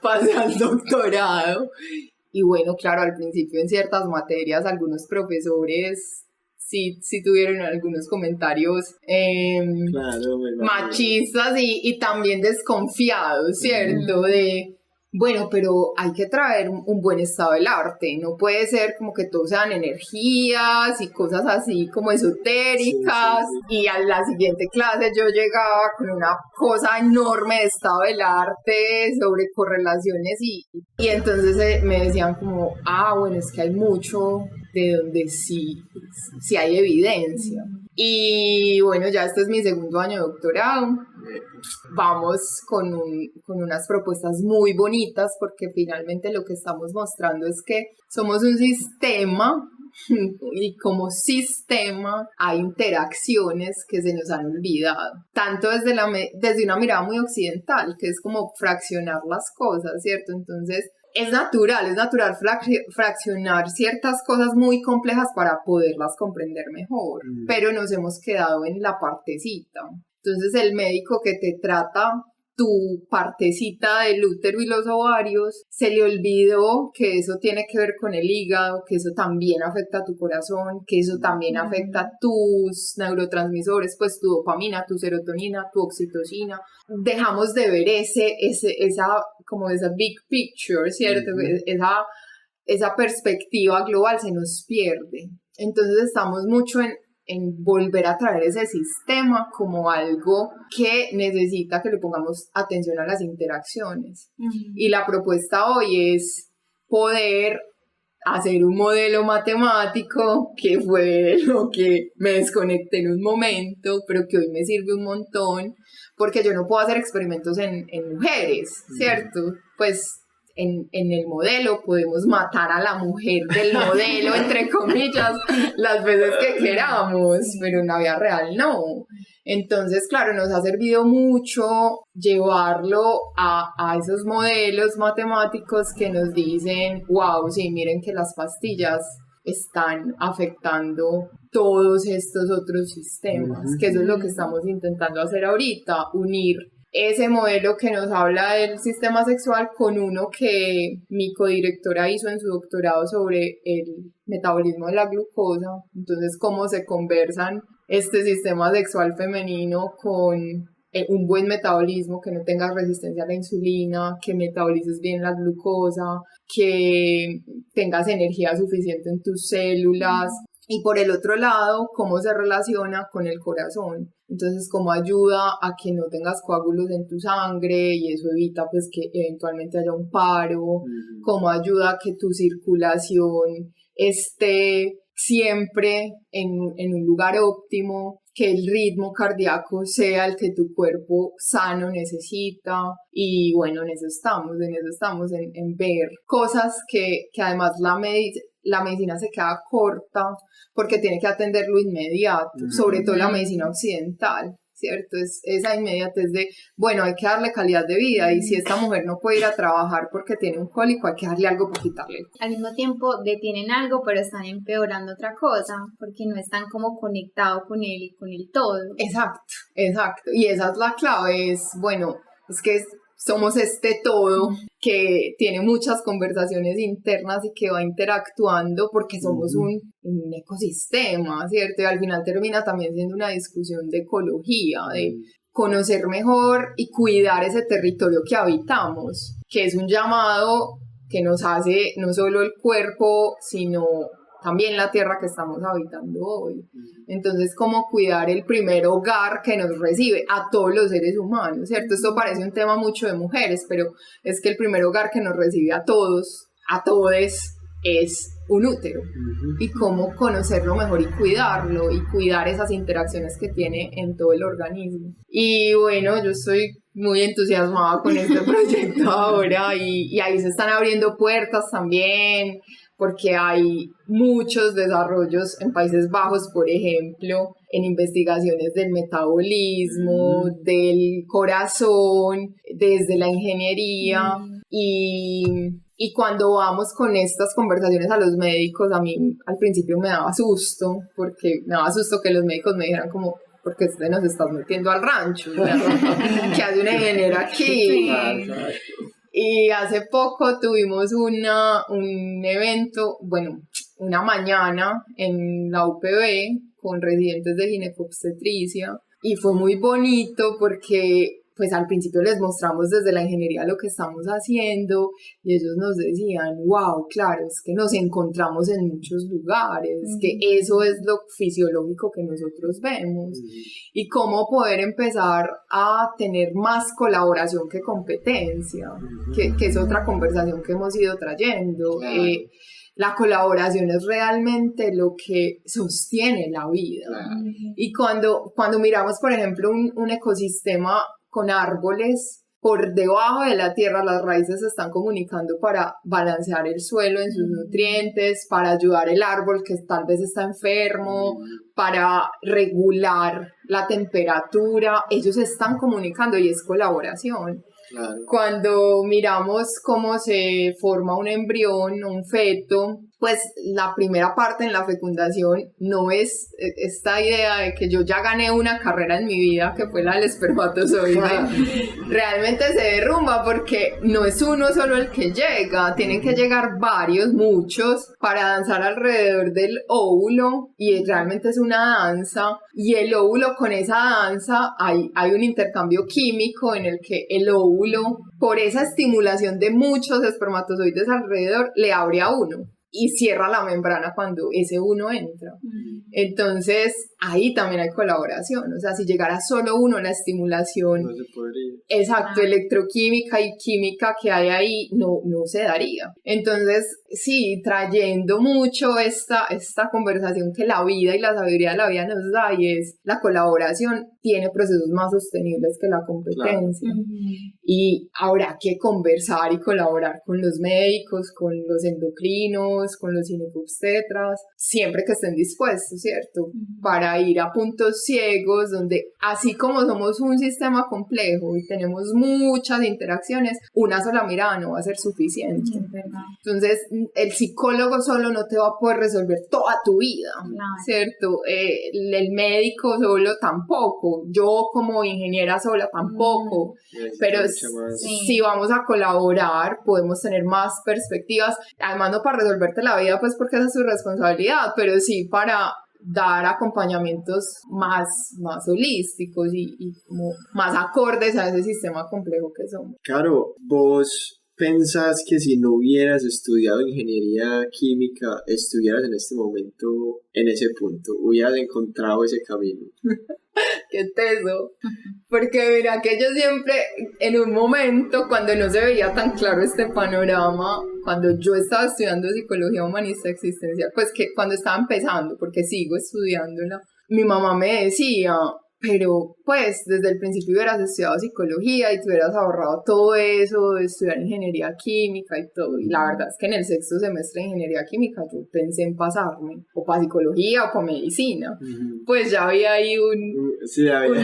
pasé al doctorado y bueno, claro, al principio en ciertas materias algunos profesores sí tuvieron algunos comentarios machistas y también desconfiados, ¿cierto? De, bueno, pero hay que traer un buen estado del arte, no puede ser como que todo sean energías y cosas así como esotéricas. Y a la siguiente clase yo llegaba con una cosa enorme de estado del arte sobre correlaciones y entonces me decían como, bueno, es que hay mucho de donde sí hay evidencia. Y bueno, ya este es mi segundo año de doctorado. Vamos con unas propuestas muy bonitas porque finalmente lo que estamos mostrando es que somos un sistema y como sistema hay interacciones que se nos han olvidado, tanto desde una mirada muy occidental, que es como fraccionar las cosas, ¿cierto? Entonces es natural fraccionar ciertas cosas muy complejas para poderlas comprender mejor, pero nos hemos quedado en la partecita. Entonces el médico que te trata tu partecita del útero y los ovarios, se le olvidó que eso tiene que ver con el hígado, que eso también afecta a tu corazón, que eso también afecta a tus neurotransmisores, pues tu dopamina, tu serotonina, tu oxitocina. Dejamos de ver esa big picture, ¿cierto? Esa perspectiva global se nos pierde. Entonces estamos mucho en volver a traer ese sistema como algo que necesita que le pongamos atención a las interacciones. Y la propuesta hoy es poder hacer un modelo matemático, que fue lo que me desconecté en un momento, pero que hoy me sirve un montón, porque yo no puedo hacer experimentos en mujeres, ¿cierto? Pues en el modelo podemos matar a la mujer del modelo, entre comillas, las veces que queramos, pero en la vida real no. Entonces, claro, nos ha servido mucho llevarlo a esos modelos matemáticos que nos dicen, wow, sí, miren que las pastillas están afectando todos estos otros sistemas, que eso es lo que estamos intentando hacer ahorita, unir ese modelo que nos habla del sistema sexual con uno que mi codirectora hizo en su doctorado sobre el metabolismo de la glucosa. Entonces, cómo se conversan este sistema sexual femenino con un buen metabolismo, que no tengas resistencia a la insulina, que metabolices bien la glucosa, que tengas energía suficiente en tus células. Y por el otro lado, cómo se relaciona con el corazón. Entonces, cómo ayuda a que no tengas coágulos en tu sangre y eso evita pues que eventualmente haya un paro. Cómo ayuda a que tu circulación esté siempre en un lugar óptimo, que el ritmo cardíaco sea el que tu cuerpo sano necesita. Y bueno, en eso estamos en ver cosas que además la medicina se queda corta porque tiene que atenderlo inmediato, sobre todo la medicina occidental, ¿cierto? Es esa inmediatez de, bueno, hay que darle calidad de vida, y si esta mujer no puede ir a trabajar porque tiene un cólico, hay que darle algo para quitarle. Al mismo tiempo detienen algo, pero están empeorando otra cosa, porque no están como conectados con el todo. Exacto, y esa es la clave, es que somos este todo que tiene muchas conversaciones internas y que va interactuando porque somos un ecosistema, ¿cierto? Y al final termina también siendo una discusión de ecología, de conocer mejor y cuidar ese territorio que habitamos, que es un llamado que nos hace no solo el cuerpo, sino también la tierra que estamos habitando hoy. Entonces, cómo cuidar el primer hogar que nos recibe a todos los seres humanos, ¿cierto? Esto parece un tema mucho de mujeres, pero es que el primer hogar que nos recibe a todos, es un útero. Y cómo conocerlo mejor y cuidar esas interacciones que tiene en todo el organismo. Y bueno, yo estoy muy entusiasmada con este proyecto ahora, y ahí se están abriendo puertas también, porque hay muchos desarrollos en Países Bajos, por ejemplo, en investigaciones del metabolismo, del corazón, desde la ingeniería, y cuando vamos con estas conversaciones a los médicos, a mí al principio me daba susto, porque me daba susto que los médicos me dijeran como, porque nos estás metiendo al rancho, o sea, ¿qué hace una ingeniera aquí? Y hace poco tuvimos un evento, una mañana en la UPB con residentes de ginecobstetricia, y fue muy bonito porque pues al principio les mostramos desde la ingeniería lo que estamos haciendo, y ellos nos decían, wow, claro, es que nos encontramos en muchos lugares, que eso es lo fisiológico que nosotros vemos, y cómo poder empezar a tener más colaboración que competencia, que es otra conversación que hemos ido trayendo. la colaboración es realmente lo que sostiene la vida. Y cuando miramos, por ejemplo, un ecosistema con árboles, por debajo de la tierra las raíces se están comunicando para balancear el suelo en sus nutrientes, para ayudar el árbol que tal vez está enfermo, para regular la temperatura. Ellos se están comunicando y es colaboración. Claro. Cuando miramos cómo se forma un embrión, un feto, pues la primera parte en la fecundación no es esta idea de que yo ya gané una carrera en mi vida, que fue la del espermatozoide. Realmente se derrumba porque no es uno solo el que llega, tienen que llegar varios, muchos, para danzar alrededor del óvulo, y realmente es una danza, y el óvulo, con esa danza hay un intercambio químico en el que el óvulo, por esa estimulación de muchos espermatozoides alrededor, le abre a uno y cierra la membrana cuando ese uno entra. Entonces, ahí también hay colaboración. O sea, si llegara solo uno, la estimulación, No se podría. exacto, electroquímica y química que hay ahí no se daría. Entonces, sí, trayendo mucho esta conversación que la vida y la sabiduría de la vida nos da, y es la colaboración tiene procesos más sostenibles que la competencia. Claro. Y habrá que conversar y colaborar con los médicos, con los endocrinos, con los ginecobstetras, siempre que estén dispuestos, ¿cierto? Para ir a puntos ciegos donde, así como somos un sistema complejo y tenemos muchas interacciones, una sola mirada no va a ser suficiente. Entonces, el psicólogo solo no te va a poder resolver toda tu vida, ¿cierto? El médico solo tampoco, yo como ingeniera sola tampoco, pero si vamos a colaborar, podemos tener más perspectivas, además no para resolverte la vida, pues porque esa es su responsabilidad, pero sí para dar acompañamientos más holísticos y como más acordes a ese sistema complejo que somos. Claro, vos pensás que si no hubieras estudiado ingeniería química, estuvieras en este momento en ese punto, hubieras encontrado ese camino. Qué teso, porque mira que yo siempre, en un momento cuando no se veía tan claro este panorama, cuando yo estaba estudiando psicología humanista existencial, pues que cuando estaba empezando, porque sigo estudiándola, mi mamá me decía, pero pues desde el principio hubieras estudiado psicología y te hubieras ahorrado todo eso de estudiar ingeniería química y todo. Y la verdad es que en el sexto semestre de ingeniería química yo pensé en pasarme o para psicología o para medicina. Pues ya había ahí un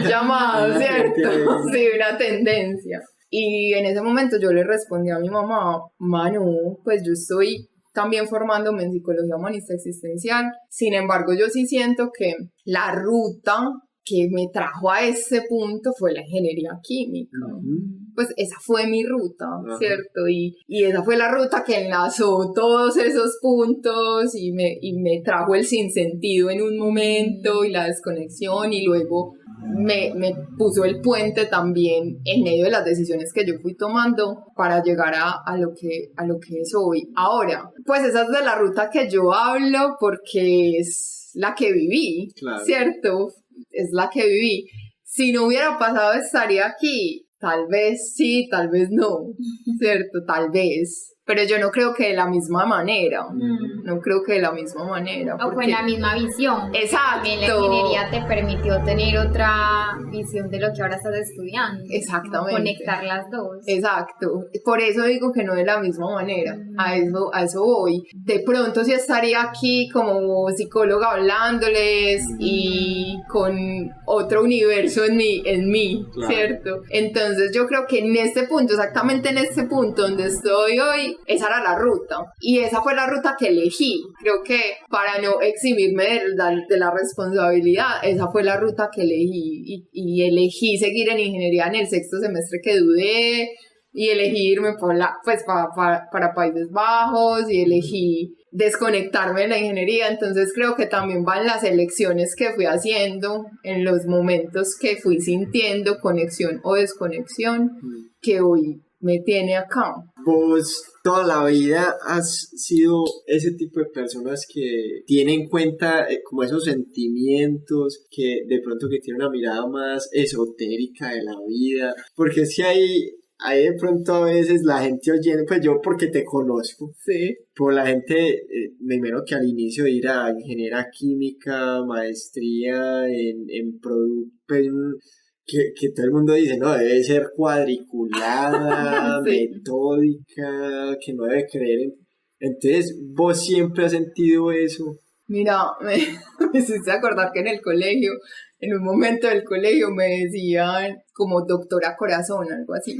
llamado, ¿cierto? Sí, una tendencia. Y en ese momento yo le respondí a mi mamá, Manu, pues yo estoy también formándome en psicología humanista existencial. Sin embargo, yo sí siento que la ruta que me trajo a ese punto fue la ingeniería química. Pues esa fue mi ruta, ¿cierto? Y esa fue la ruta que enlazó todos esos puntos y me trajo el sinsentido en un momento y la desconexión, y luego me puso el puente también en medio de las decisiones que yo fui tomando para llegar a lo que es hoy. Ahora, pues esa es de la ruta que yo hablo porque es la que viví, claro. ¿Cierto? Es la que viví. Si no hubiera pasado, estaría aquí. Tal vez sí, tal vez no, ¿cierto? Tal vez. Pero yo no creo que de la misma manera. No creo que de la misma manera. O con la misma visión. Exacto. También la ingeniería te permitió tener otra visión de lo que ahora estás estudiando. Exactamente. Conectar las dos. Exacto. Por eso digo que no de la misma manera. A eso voy. De pronto sí estaría aquí como psicóloga hablándoles y con otro universo en mí, claro. ¿Cierto? Entonces yo creo que en este punto, exactamente en este punto donde estoy hoy, esa era la ruta, y esa fue la ruta que elegí. Creo que para no eximirme de la responsabilidad, esa fue la ruta que elegí, y elegí seguir en ingeniería en el sexto semestre que dudé, y elegí irme para Países Bajos, y elegí desconectarme de la ingeniería. Entonces creo que también van las elecciones que fui haciendo en los momentos que fui sintiendo conexión o desconexión, que hoy me tiene acá. Vos toda la vida has sido ese tipo de personas que tienen en cuenta como esos sentimientos, que de pronto que tienen una mirada más esotérica de la vida, porque es que hay ahí de pronto a veces la gente oyendo, pues yo porque te conozco, Sí. pues la gente, me imagino que al inicio dirá ingeniería química, maestría en producto, pues, que todo el mundo dice, no, debe ser cuadriculada, Sí. metódica, que no debe creer en... Entonces, ¿vos siempre has sentido eso? Mira, me hiciste acordar que en el colegio, en un momento del colegio me decían como doctora corazón, algo así,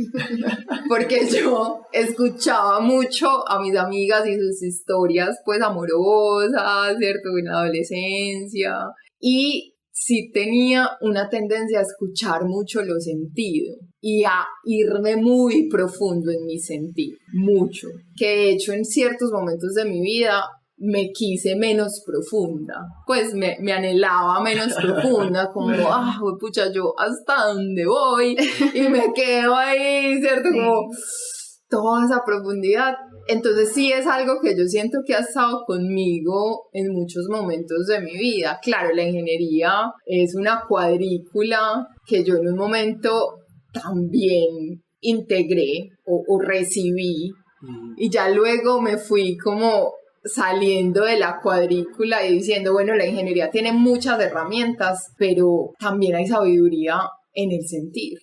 porque yo escuchaba mucho a mis amigas y sus historias pues amorosas, ¿cierto? En la adolescencia, y sí tenía una tendencia a escuchar mucho los sentidos y a irme muy profundo en mi sentir, mucho, que de hecho en ciertos momentos de mi vida me quise menos profunda, pues me anhelaba menos profunda, como, pucha, yo hasta dónde voy, y me quedo ahí, ¿cierto? Como toda esa profundidad. Entonces sí es algo que yo siento que ha estado conmigo en muchos momentos de mi vida. Claro, la ingeniería es una cuadrícula que yo en un momento también integré o recibí, y ya luego me fui como saliendo de la cuadrícula y diciendo, bueno, la ingeniería tiene muchas herramientas, pero también hay sabiduría en el sentir.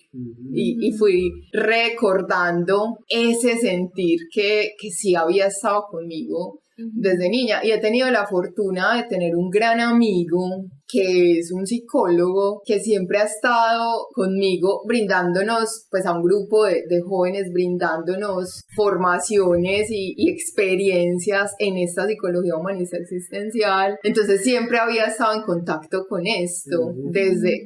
Y fui recordando ese sentir que sí había estado conmigo desde niña. Y he tenido la fortuna de tener un gran amigo que es un psicólogo que siempre ha estado conmigo brindándonos, pues a un grupo de jóvenes, brindándonos formaciones y experiencias en esta psicología humanista existencial. Entonces siempre había estado en contacto con esto, desde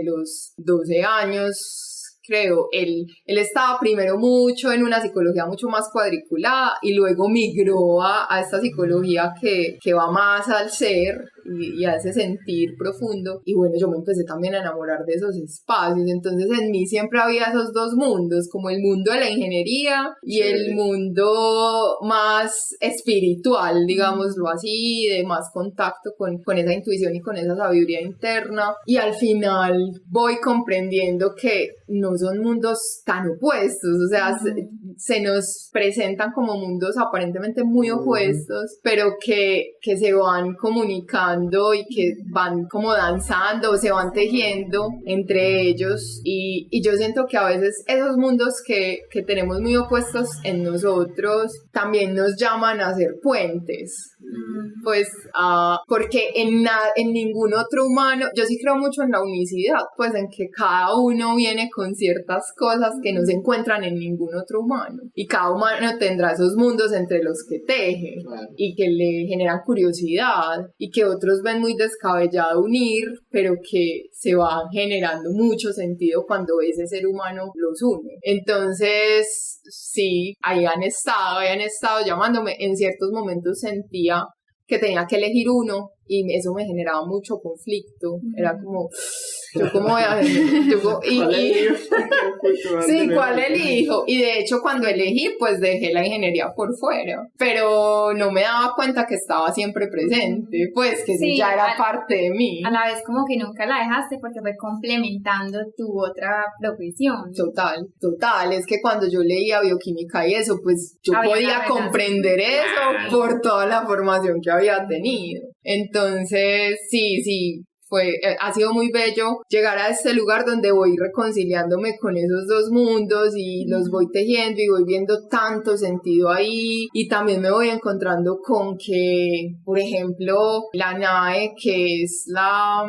los 12 años. Creo, él estaba primero mucho en una psicología mucho más cuadriculada y luego migró a esta psicología que va más al ser y a ese sentir profundo. Y bueno, yo me empecé también a enamorar de esos espacios. Entonces en mí siempre había esos dos mundos, como el mundo de la ingeniería y el mundo más espiritual, digámoslo así, de más contacto con esa intuición y con esa sabiduría interna. Y al final voy comprendiendo que no son mundos tan opuestos, o sea, se nos presentan como mundos aparentemente muy opuestos, pero que se van comunicando y que van como danzando, se van tejiendo entre ellos, y yo siento que a veces esos mundos que tenemos muy opuestos en nosotros también nos llaman a ser puentes, pues porque en ningún otro humano, yo sí creo mucho en la unicidad, pues en que cada uno viene con ciertas cosas que no se encuentran en ningún otro humano, y cada humano tendrá esos mundos entre los que teje, claro, y que le generan curiosidad y que otros ven muy descabellado unir, pero que se va generando mucho sentido cuando ese ser humano los une. Entonces sí, ahí han estado llamándome. En ciertos momentos sentía que tenía que elegir uno y eso me generaba mucho conflicto. Era como, yo cómo voy a sí, ¿cuál elijo? Y de hecho cuando elegí, pues dejé la ingeniería por fuera, pero no me daba cuenta que estaba siempre presente, pues que sí, ya era parte de mí. A la vez como que nunca la dejaste porque fue complementando tu otra profesión. Total, es que cuando yo leía bioquímica y eso, pues yo podía comprender eso por toda la formación que había tenido. Entonces, sí, ha sido muy bello llegar a este lugar donde voy reconciliándome con esos dos mundos y los voy tejiendo y voy viendo tanto sentido ahí, y también me voy encontrando con que, por ejemplo, la NAE, que es la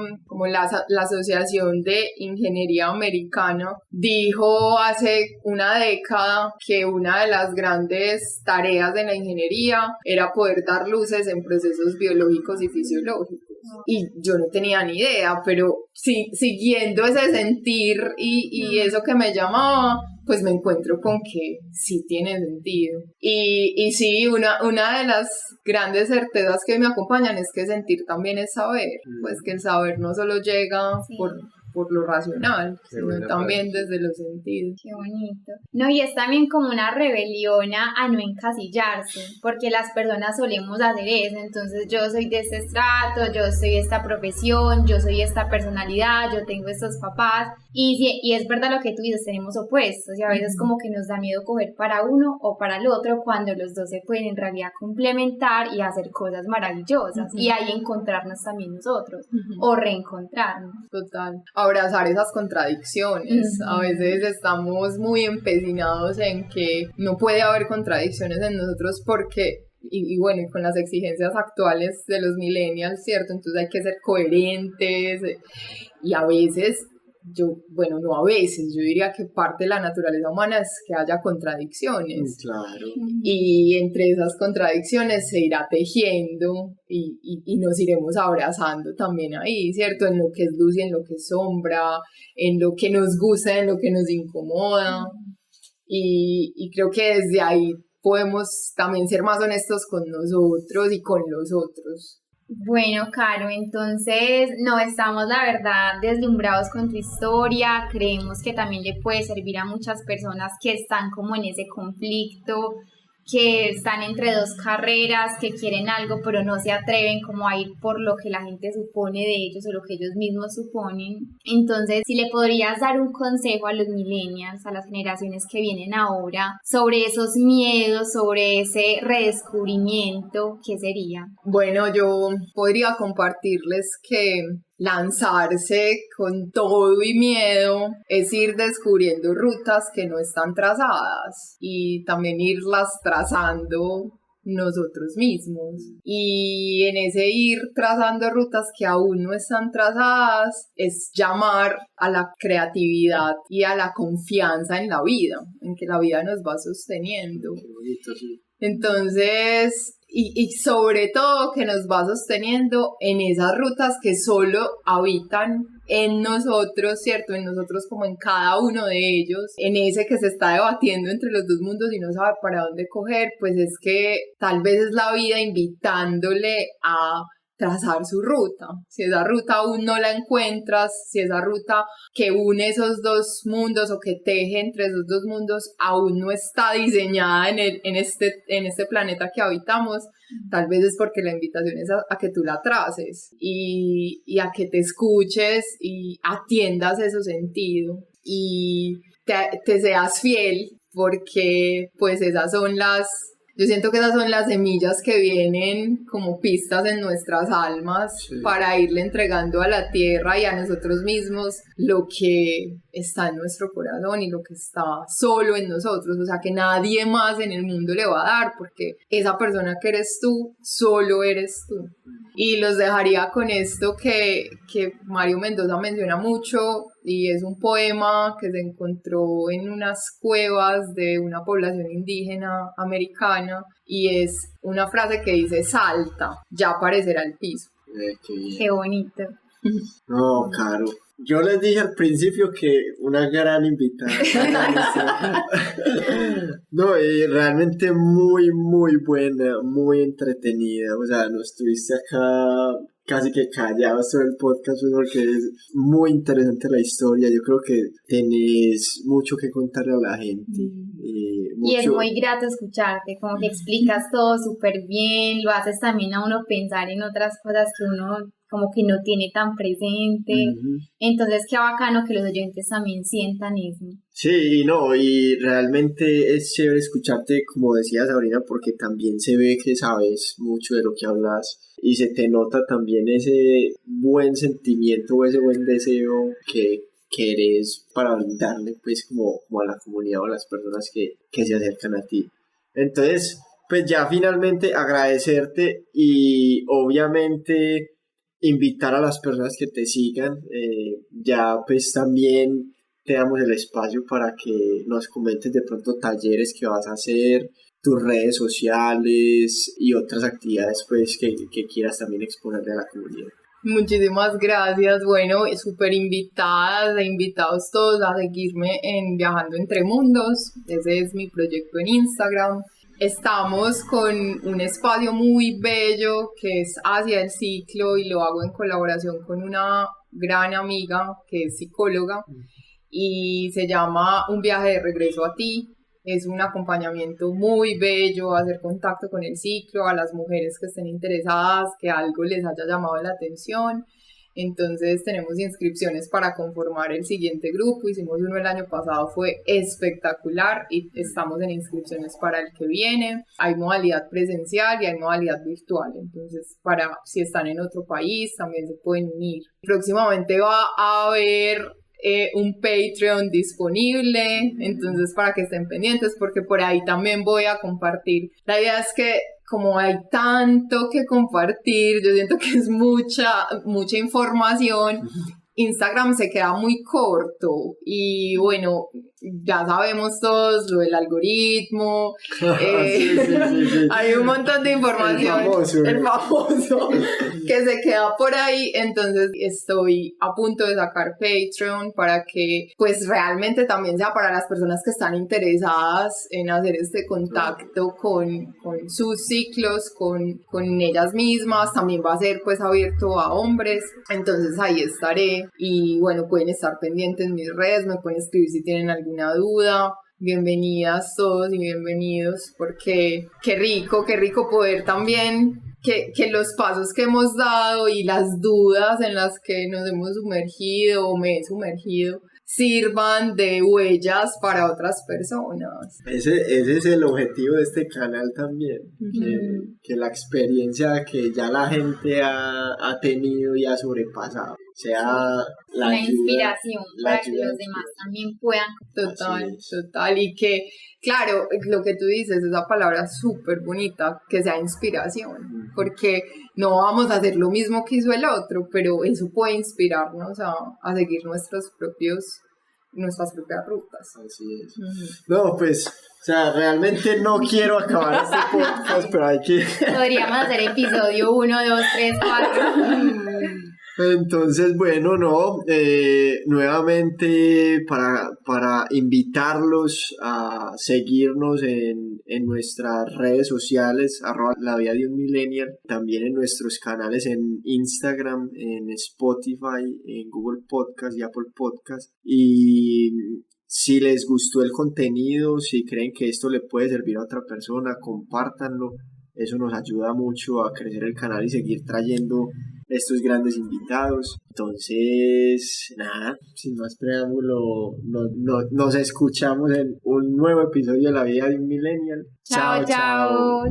Asociación de Ingeniería Americana, dijo hace una década que una de las grandes tareas de la ingeniería era poder dar luces en procesos biológicos y fisiológicos. Y yo no tenía ni idea, pero siguiendo ese sentir y eso que me llamaba, pues me encuentro con que sí tiene sentido. Y sí, una de las grandes certezas que me acompañan es que sentir también es saber, pues que el saber no solo llega por por lo racional, Qué sino buena también frase. desde los sentidos. Qué bonito. No, y es también como una rebelión a no encasillarse, porque las personas solemos hacer eso. Entonces yo soy de este estrato, yo soy de esta profesión, yo soy esta personalidad, yo tengo estos papás. Y es verdad lo que tú dices, tenemos opuestos y a veces como que nos da miedo coger para uno o para el otro cuando los dos se pueden en realidad complementar y hacer cosas maravillosas y ahí encontrarnos también nosotros o reencontrarnos. Total. Abrazar esas contradicciones. A veces estamos muy empecinados en que no puede haber contradicciones en nosotros porque, y bueno, y con las exigencias actuales de los millennials, ¿cierto? Entonces hay que ser coherentes y a veces, bueno, no a veces, yo diría que parte de la naturaleza humana es que haya contradicciones. Claro. Y entre esas contradicciones se irá tejiendo y nos iremos abrazando también ahí, ¿cierto? En lo que es luz y en lo que es sombra, en lo que nos gusta, en lo que nos incomoda. Y creo que desde ahí podemos también ser más honestos con nosotros y con los otros. Bueno, Caro, entonces no estamos la verdad deslumbrados con tu historia, creemos que también le puede servir a muchas personas que están como en ese conflicto, que están entre dos carreras, que quieren algo pero no se atreven como a ir por lo que la gente supone de ellos o lo que ellos mismos suponen. Entonces, si le podrías dar un consejo a los millennials, a las generaciones que vienen ahora, sobre esos miedos, sobre ese redescubrimiento, ¿qué sería? Bueno, yo podría compartirles que lanzarse con todo y miedo es ir descubriendo rutas que no están trazadas y también irlas trazando nosotros mismos. Y en ese ir trazando rutas que aún no están trazadas es llamar a la creatividad y a la confianza en la vida, en que la vida nos va sosteniendo. Qué bonito, sí. Entonces, y sobre todo que nos va sosteniendo en esas rutas que solo habitan en nosotros, ¿cierto? En nosotros como en cada uno de ellos, en ese que se está debatiendo entre los dos mundos y no sabe para dónde coger, pues es que tal vez es la vida invitándole a trazar su ruta. Si esa ruta aún no la encuentras, si esa ruta que une esos dos mundos o que teje entre esos dos mundos aún no está diseñada en este planeta que habitamos, tal vez es porque la invitación es a que tú la traces y a que te escuches y atiendas ese sentido y te seas fiel, porque pues yo siento que esas son las semillas que vienen como pistas en nuestras almas, sí, para irle entregando a la tierra y a nosotros mismos lo que está en nuestro corazón y lo que está solo en nosotros, o sea que nadie más en el mundo le va a dar, porque esa persona que eres tú, solo eres tú. Y los dejaría con esto que Mario Mendoza menciona mucho, y es un poema que se encontró en unas cuevas de una población indígena americana, y es una frase que dice: salta, ya aparecerá el piso. Qué bonito. No, Caro, yo les dije al principio que una gran invitada. No, realmente muy, muy buena, muy entretenida. O sea, nos tuviste acá casi que callados todo el podcast, porque es muy interesante la historia. Yo creo que tenés mucho que contarle a la gente. Y es muy grato escucharte, como que explicas todo súper bien, lo haces también a uno pensar en otras cosas que uno como que no tiene tan presente. Entonces qué bacano que los oyentes también sientan eso. Sí, no, y realmente es chévere escucharte, como decía Sabrina, porque también se ve que sabes mucho de lo que hablas y se te nota también ese buen sentimiento o ese buen deseo que querés para brindarle pues como a la comunidad o a las personas que se acercan a ti. Entonces, pues ya finalmente agradecerte y obviamente invitar a las personas que te sigan. Ya pues también te damos el espacio para que nos comentes de pronto talleres que vas a hacer, tus redes sociales y otras actividades pues que quieras también exponerle a la comunidad. Muchísimas gracias. Bueno, súper invitadas e invitados todos a seguirme en Viajando Entre Mundos. Ese es mi proyecto en Instagram. Estamos con un espacio muy bello que es Hacia el Ciclo, y lo hago en colaboración con una gran amiga que es psicóloga y se llama Un viaje de regreso a ti. Es un acompañamiento muy bello, hacer contacto con el ciclo, a las mujeres que estén interesadas, que algo les haya llamado la atención. Entonces tenemos inscripciones para conformar el siguiente grupo. Hicimos uno el año pasado, fue espectacular y estamos en inscripciones para el que viene. Hay modalidad presencial y hay modalidad virtual. Entonces, para si están en otro país, también se pueden unir. Próximamente va a haber un Patreon disponible, entonces para que estén pendientes porque por ahí también voy a compartir. La idea es que como hay tanto que compartir, yo siento que es mucha información, Instagram se queda muy corto y bueno, ya sabemos todos lo del algoritmo, Sí. hay un montón de información, el famoso que se queda por ahí, entonces estoy a punto de sacar Patreon para que pues realmente también sea para las personas que están interesadas en hacer este contacto con sus ciclos, con ellas mismas, también va a ser pues abierto a hombres, entonces ahí estaré. Y bueno, pueden estar pendientes en mis redes, me pueden escribir si tienen alguna duda. Bienvenidas todos y bienvenidos, porque qué rico poder también que los pasos que hemos dado y las dudas en las que nos hemos sumergido o me he sumergido sirvan de huellas para otras personas. Ese es el objetivo de este canal también, que la experiencia que ya la gente ha tenido y ha sobrepasado sea la ayuda, inspiración para que los demás también puedan. Total, y que, claro, lo que tú dices, esa palabra súper bonita, que sea inspiración, porque no vamos a hacer lo mismo que hizo el otro, pero eso puede inspirarnos a seguir nuestras propias rutas. Así es. No, pues, o sea, realmente no quiero acabar este podcast, pero hay que... Podríamos hacer episodio 1, 2, 3, 4. Entonces, bueno, no, nuevamente para invitarlos a seguirnos en nuestras redes sociales, @lavidadunmillennial, también en nuestros canales en Instagram, en Spotify, en Google Podcast y Apple Podcast. Y si les gustó el contenido, si creen que esto le puede servir a otra persona, compártanlo. Eso nos ayuda mucho a crecer el canal y seguir trayendo estos grandes invitados. Entonces, nada, sin más preámbulo, nos escuchamos en un nuevo episodio de La Vida de un Millennial. Chao.